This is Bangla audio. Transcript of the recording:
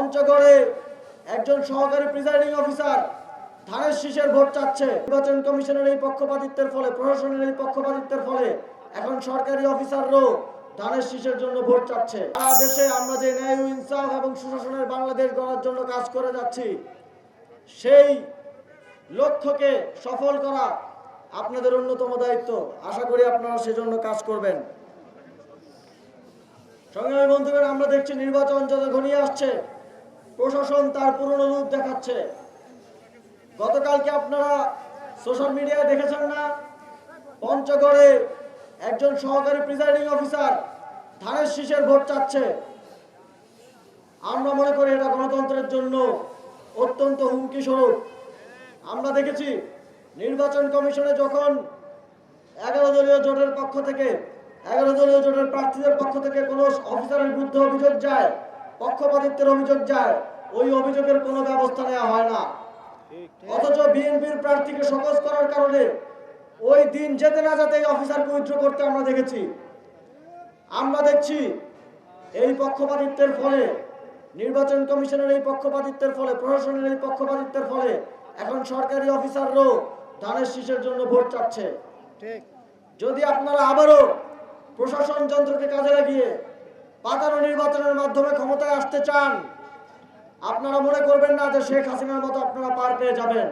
পঞ্চগড়ে একজন সহকারী প্রিজাইডিং অফিসার ধানের শীষের ভোট চাচ্ছে। নির্বাচন কমিশনের এই পক্ষপাতিত্বের ফলে, প্রশাসনের এই পক্ষপাতিত্বের ফলে এখন সরকারি অফিসাররাও ধানের শীষের জন্য ভোট চাচ্ছে। সারা দেশে আমরা যে ন্যায় ও ইনসাফ এবং সুশাসনের বাংলাদেশ গড়ার জন্য কাজ করে যাচ্ছি, সেই লক্ষ্যকে সফল করা আপনাদের অন্যতম দায়িত্ব। আশা করি আপনারা সেজন্য কাজ করবেন। সংগ্রামী বন্ধুগণ, আমরা দেখছি নির্বাচন যত ঘনিয়ে আসছে, প্রশাসন তার পুরনো রূপ দেখাচ্ছে। গতকালকে আপনারা সোশ্যাল মিডিয়ায় দেখেছেন না, পঞ্চগড়ে একজন সহকারী প্রিজাইডিং অফিসার ধানের শীষের ভোট চাচ্ছে। আমরা মনে করি এটা গণতন্ত্রের জন্য অত্যন্ত হুমকি স্বরূপ। আমরা দেখেছি নির্বাচন কমিশনে যখন 11 দলীয় জোটের পক্ষ থেকে 11 দলীয় জোটের প্রার্থীদের পক্ষ থেকে কোনো অফিসারের বিরুদ্ধে অভিযোগ যায়, পক্ষপাতিত্বের অভিযোগ যায়, ওই অভিযোগের কোনো ব্যবস্থা নেওয়া হয় না। অথচ বিএনপির প্রার্থীকে সকস করার কারণে ওই দিন যেতে না যেতে অফিসারকে উইথড্র করতে আমরা দেখেছি। আমরা দেখছি এই পক্ষপাতিত্বের ফলে, নির্বাচন কমিশনের এই পক্ষপাতিত্বের ফলে, প্রশাসনের এই পক্ষপাতিত্বের ফলে এখন সরকারি অফিসাররাও ধানের শীষের জন্য ভোট চাচ্ছে। যদি আপনারা আবারও প্রশাসন যন্ত্রকে কাজে লাগিয়ে পাতানো নির্বাচনের মাধ্যমে ক্ষমতায় আসতে চান, আপনারা মনে করবেন না যে শেখ হাসিনার মতো আপনারা পার পেয়ে যাবেন।